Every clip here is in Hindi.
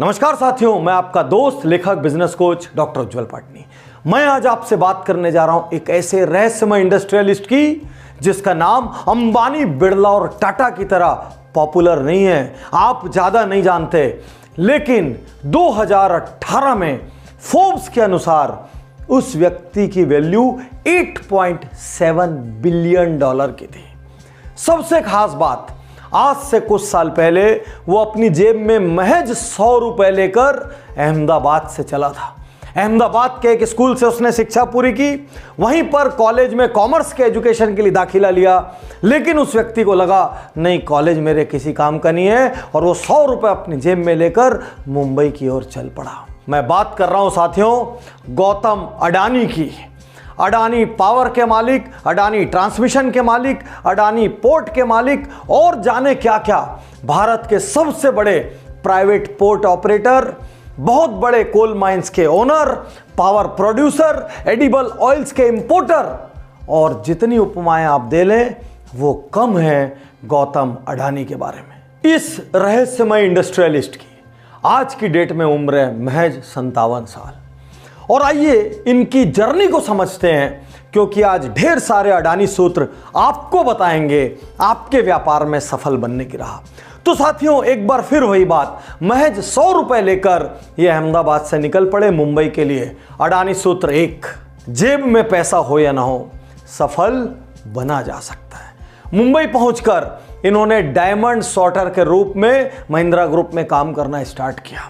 नमस्कार साथियों, मैं आपका दोस्त लेखक बिजनेस कोच डॉक्टर उज्जवल पाटनी। मैं आज आपसे बात करने जा रहा हूं एक ऐसे रहस्यमय इंडस्ट्रियलिस्ट की जिसका नाम अंबानी, बिरला और टाटा की तरह पॉपुलर नहीं है, आप ज्यादा नहीं जानते। लेकिन 2018 में फोर्ब्स के अनुसार उस व्यक्ति की वैल्यू $8.7 बिलियन की थी। सबसे खास बात, आज से कुछ साल पहले वो अपनी जेब में महज 100 रुपए लेकर अहमदाबाद से चला था। अहमदाबाद के एक स्कूल से उसने शिक्षा पूरी की, वहीं पर कॉलेज में कॉमर्स के एजुकेशन के लिए दाखिला लिया। लेकिन उस व्यक्ति को लगा नहीं, कॉलेज मेरे किसी काम का नहीं है, और वो 100 रुपए अपनी जेब में लेकर मुंबई की ओर चल पड़ा। मैं बात कर रहा हूं साथियों गौतम अडानी की। अडानी पावर के मालिक, अडानी ट्रांसमिशन के मालिक, अडानी पोर्ट के मालिक और जाने क्या क्या, भारत के सबसे बड़े प्राइवेट पोर्ट ऑपरेटर, बहुत बड़े कोल माइंस के owner, power producer, edible oils के इंपोर्टर, और जितनी उपमाएं आप दे लें वो कम है गौतम अडानी के बारे में। इस रहस्यमय इंडस्ट्रियलिस्ट की आज की डेट में उम्र है महज 57 साल। और आइए इनकी जर्नी को समझते हैं, क्योंकि आज ढेर सारे अडानी सूत्र आपको बताएंगे आपके व्यापार में सफल बनने की राह। तो साथियों, एक बार फिर वही बात, महज 100 रुपए लेकर ये अहमदाबाद से निकल पड़े मुंबई के लिए। अडानी सूत्र 1, जेब में पैसा हो या ना हो, सफल बना जा सकता है। मुंबई पहुंचकर इन्होंने डायमंड सॉर्टर के रूप में महिंद्रा ग्रुप में काम करना स्टार्ट किया।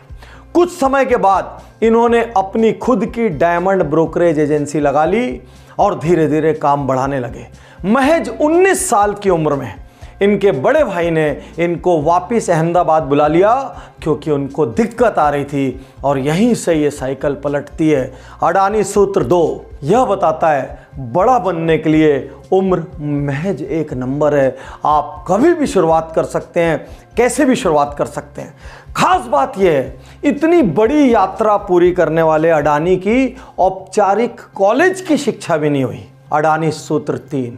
कुछ समय के बाद इन्होंने अपनी खुद की डायमंड ब्रोकरेज एजेंसी लगा ली और धीरे धीरे काम बढ़ाने लगे। महज 19 साल की उम्र में इनके बड़े भाई ने इनको वापस अहमदाबाद बुला लिया, क्योंकि उनको दिक्कत आ रही थी, और यहीं से ये साइकिल पलटती है। अडानी सूत्र 2 यह बताता है बड़ा बनने के लिए उम्र महज एक नंबर है। आप कभी भी शुरुआत कर सकते हैं, कैसे भी शुरुआत कर सकते हैं। खास बात यह है, इतनी बड़ी यात्रा पूरी करने वाले अडानी की औपचारिक कॉलेज की शिक्षा भी नहीं हुई। अडानी सूत्र 3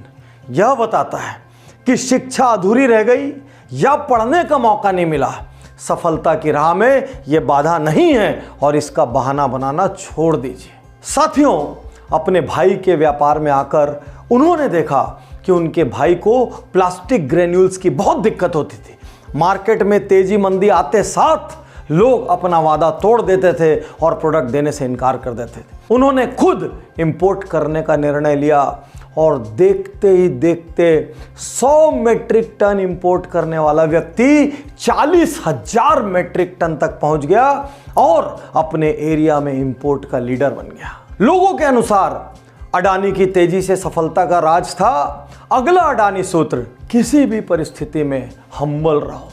यह बताता है कि शिक्षा अधूरी रह गई या पढ़ने का मौका नहीं मिला। सफलता की राह में यह बाधा नहीं है, और इसका बहाना बनाना छोड़ दीजिए। साथियों, अपने भाई के व्यापार में आकर उन्होंने देखा कि उनके भाई को प्लास्टिक ग्रेन्यूल्स की बहुत दिक्कत होती थी। मार्केट में तेजी मंदी आते साथ लोग अपना वादा तोड़ देते थे और प्रोडक्ट देने से इनकार कर देते थे। उन्होंने खुद इंपोर्ट करने का निर्णय लिया, और देखते ही देखते 100 मेट्रिक टन इंपोर्ट करने वाला व्यक्ति 40,000 मेट्रिक टन तक पहुंच गया और अपने एरिया में इंपोर्ट का लीडर बन गया। लोगों के अनुसार अडानी की तेजी से सफलता का राज था अगला अडानी सूत्र, किसी भी परिस्थिति में हम्बल रहो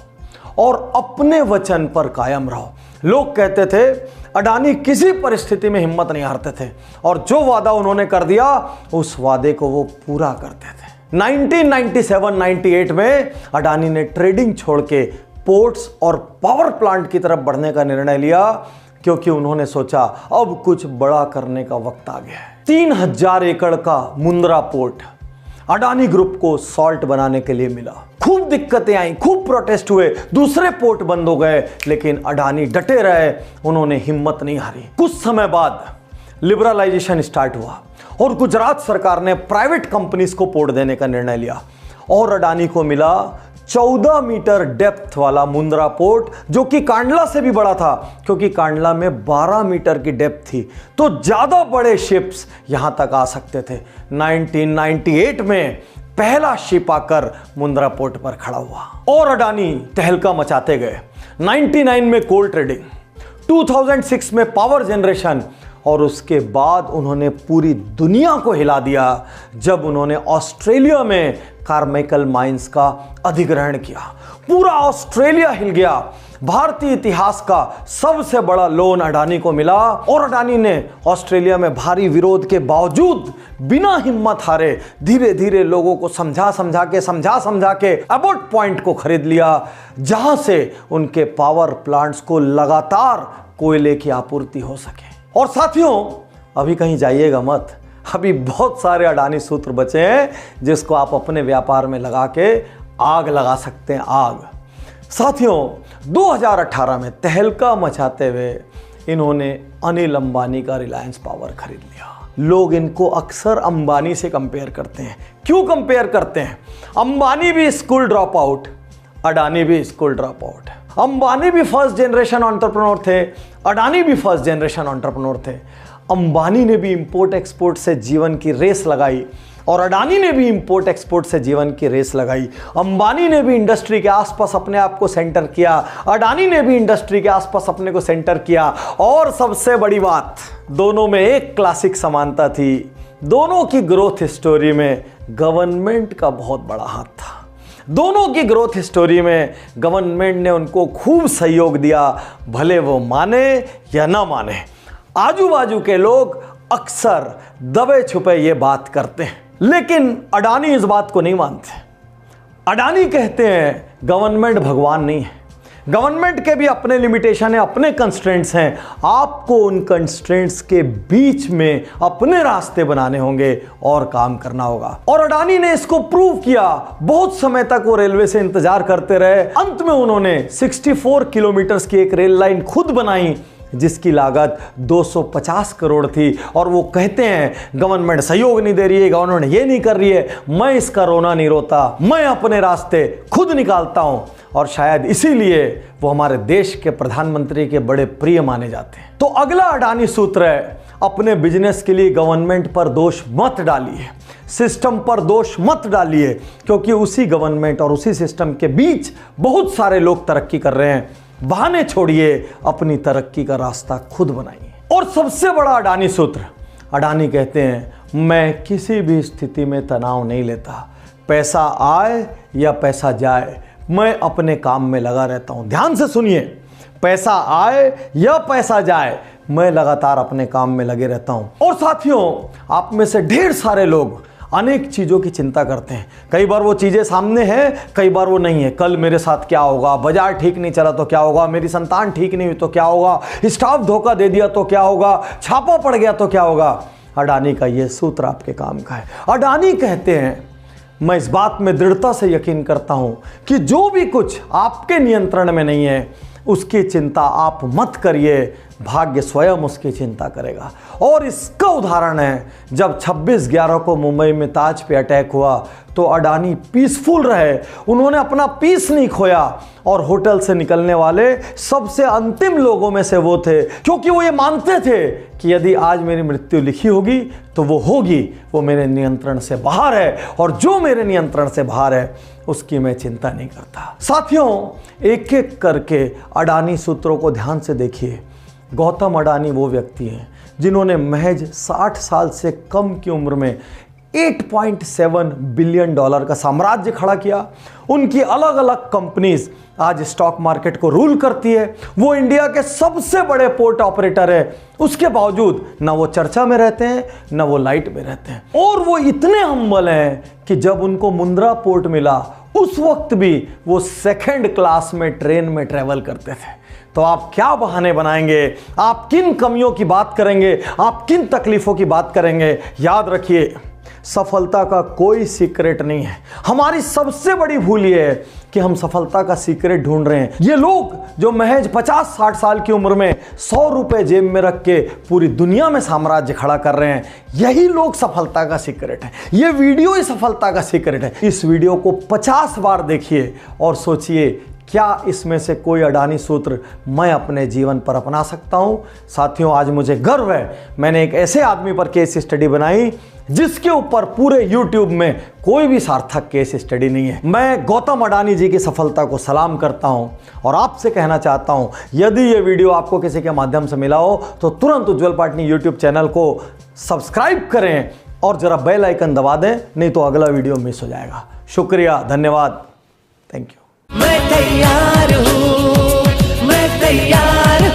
और अपने वचन पर कायम रहो। लोग कहते थे अडानी किसी परिस्थिति में हिम्मत नहीं हारते थे, और जो वादा उन्होंने कर दिया उस वादे को वो पूरा करते थे। 1997-98 में अडानी ने ट्रेडिंग छोड़ के पोर्ट्स और पावर प्लांट की तरफ बढ़ने का निर्णय लिया, क्योंकि उन्होंने सोचा अब कुछ बड़ा करने का वक्त आ गया है। 3000 एकड़ का मुंद्रा पोर्ट अडानी ग्रुप को सॉल्ट बनाने के लिए मिला। खूब दिक्कतें आई, खूब प्रोटेस्ट हुए, दूसरे पोर्ट बंद हो गए, लेकिन अडानी डटे रहे, उन्होंने हिम्मत नहीं हारी। कुछ समय बाद लिबरलाइजेशन स्टार्ट हुआ और गुजरात सरकार ने प्राइवेट कंपनीज को पोर्ट देने का निर्णय लिया, और अडानी को मिला 14 मीटर डेप्थ वाला मुंद्रा पोर्ट, जो कि कांडला से भी बड़ा था, क्योंकि कांडला में 12 मीटर की डेप्थ थी, तो ज्यादा बड़े शिप्स यहां तक आ सकते थे। 1998 में पहला शिप आकर मुंद्रा पोर्ट पर खड़ा हुआ और अडानी तहलका मचाते गए। 99 में कोल ट्रेडिंग, 2006 में पावर जनरेशन, और उसके बाद उन्होंने पूरी दुनिया को हिला दिया जब उन्होंने ऑस्ट्रेलिया में कार्माइकल माइंस का अधिग्रहण किया। पूरा ऑस्ट्रेलिया हिल गया। भारतीय इतिहास का सबसे बड़ा लोन अडानी को मिला, और अडानी ने ऑस्ट्रेलिया में भारी विरोध के बावजूद बिना हिम्मत हारे धीरे धीरे लोगों को समझा समझा के अबॉट पॉइंट को खरीद लिया, जहां से उनके पावर प्लांट्स को लगातार कोयले की आपूर्ति हो सके। और साथियों, अभी कहीं जाइएगा मत, अभी बहुत सारे अडानी सूत्र बचे हैं जिसको आप अपने व्यापार में लगा के आग लगा सकते हैं। आग साथियों, 2018 में तहलका मचाते हुए इन्होंने अनिल अंबानी का रिलायंस पावर खरीद लिया। लोग इनको अक्सर अंबानी से कंपेयर करते हैं। क्यों कंपेयर करते हैं? अंबानी भी स्कूल ड्रॉप आउट, अडानी भी स्कूल ड्रॉप आउट। अंबानी भी फर्स्ट जनरेशन एंटरप्रेन्योर थे, अडानी भी फर्स्ट जनरेशन एंटरप्रेन्योर थे। अंबानी ने भी इंपोर्ट एक्सपोर्ट से जीवन की रेस लगाई और अडानी ने भी इंपोर्ट एक्सपोर्ट से जीवन की रेस लगाई। अंबानी ने भी इंडस्ट्री के आसपास अपने आप को सेंटर किया, अडानी ने भी इंडस्ट्री के आसपास अपने को सेंटर किया। और सबसे बड़ी बात, दोनों में एक क्लासिक समानता थी, दोनों की ग्रोथ स्टोरी में गवर्नमेंट का बहुत बड़ा हाथ था। दोनों की ग्रोथ स्टोरी में गवर्नमेंट ने उनको खूब सहयोग दिया, भले वो माने या ना माने। आजू बाजू के लोग अक्सर दबे छुपे ये बात करते हैं, लेकिन अडानी इस बात को नहीं मानते। अडानी कहते हैं गवर्नमेंट भगवान नहीं है, गवर्नमेंट के भी अपने लिमिटेशन है, अपने कंस्ट्रेंट्स हैं। आपको उन कंस्ट्रेंट्स के बीच में अपने रास्ते बनाने होंगे और काम करना होगा। और अडानी ने इसको प्रूव किया। बहुत समय तक वो रेलवे से इंतजार करते रहे। अंत में उन्होंने 64 किलोमीटर की एक रेल लाइन खुद बनाई, जिसकी लागत 250 करोड़ थी। और वो कहते हैं गवर्नमेंट सहयोग नहीं दे रही है, गवर्नमेंट ये नहीं कर रही है, मैं इसका रोना नहीं रोता, मैं अपने रास्ते खुद निकालता हूं। और शायद इसीलिए वो हमारे देश के प्रधानमंत्री के बड़े प्रिय माने जाते हैं। तो अगला अडानी सूत्र है, अपने बिजनेस के लिए गवर्नमेंट पर दोष मत डालिए, सिस्टम पर दोष मत डालिए, क्योंकि उसी गवर्नमेंट और उसी सिस्टम के बीच बहुत सारे लोग तरक्की कर रहे हैं। बहाने छोड़िए, अपनी तरक्की का रास्ता खुद बनाइए। और सबसे बड़ा अडानी सूत्र, अडानी कहते हैं मैं किसी भी स्थिति में तनाव नहीं लेता, पैसा आए या पैसा जाए, मैं अपने काम में लगा रहता हूं। ध्यान से सुनिए, पैसा आए या पैसा जाए, मैं लगातार अपने काम में लगे रहता हूं। और साथियों, आप में से ढेर सारे लोग अनेक चीज़ों की चिंता करते हैं। कई बार वो चीज़ें सामने हैं, कई बार वो नहीं है। कल मेरे साथ क्या होगा, बाजार ठीक नहीं चला तो क्या होगा, मेरी संतान ठीक नहीं हुई तो क्या होगा, स्टाफ धोखा दे दिया तो क्या होगा, छापा पड़ गया तो क्या होगा। अडानी का ये सूत्र आपके काम का है। अडानी कहते हैं मैं इस बात में दृढ़ता से यकीन करता हूं कि जो भी कुछ आपके नियंत्रण में नहीं है उसकी चिंता आप मत करिए, भाग्य स्वयं उसकी चिंता करेगा। और इसका उदाहरण है, जब 26/11 को मुंबई में ताज पे अटैक हुआ तो अडानी पीसफुल रहे, उन्होंने अपना पीस नहीं खोया। और होटल से निकलने वाले सबसे अंतिम लोगों में से वो थे, क्योंकि वो ये मानते थे कि यदि आज मेरी मृत्यु लिखी होगी तो वो होगी, वो मेरे नियंत्रण से बाहर है, और जो मेरे नियंत्रण से बाहर है उसकी मैं चिंता नहीं करता। साथियों, एक एक करके अडानी सूत्रों को ध्यान से देखिए। गौतम अडानी वो व्यक्ति हैं जिन्होंने महज 60 साल से कम की उम्र में $8.7 बिलियन का साम्राज्य खड़ा किया। उनकी अलग अलग कंपनीज आज स्टॉक मार्केट को रूल करती है। वो इंडिया के सबसे बड़े पोर्ट ऑपरेटर है, उसके बावजूद ना वो चर्चा में रहते हैं, ना वो लाइट में रहते हैं। और वो इतने हम्बल हैं कि जब उनको मुंद्रा पोर्ट मिला उस वक्त भी वो सेकंड क्लास में ट्रेन में ट्रेवल करते थे। तो आप क्या बहाने बनाएंगे, आप किन कमियों की बात करेंगे, आप किन तकलीफों की बात करेंगे? याद रखिए, सफलता का कोई सीक्रेट नहीं है। हमारी सबसे बड़ी भूल ये है कि हम सफलता का सीक्रेट ढूंढ रहे हैं। ये लोग जो महज 50-60 साल की उम्र में 100 रुपए जेब में रख के पूरी दुनिया में साम्राज्य खड़ा कर रहे हैं, यही लोग सफलता का सीक्रेट है। ये वीडियो ही सफलता का सीक्रेट है। इस वीडियो को 50 बार देखिए और सोचिए क्या इसमें से कोई अडानी सूत्र मैं अपने जीवन पर अपना सकता हूं। साथियों, आज मुझे गर्व है, मैंने एक ऐसे आदमी पर केस स्टडी बनाई जिसके ऊपर पूरे YouTube में कोई भी सार्थक केस स्टडी नहीं है। मैं गौतम अडानी जी की सफलता को सलाम करता हूं और आपसे कहना चाहता हूं, यदि ये वीडियो आपको किसी के माध्यम से मिला हो तो तुरंत उज्ज्वल पाटनी YouTube चैनल को सब्सक्राइब करें और जरा बेल आइकन दबा दें, नहीं तो अगला वीडियो मिस हो जाएगा। शुक्रिया, धन्यवाद, थैंक यू। मैं तैयार हूँ, मैं तैयार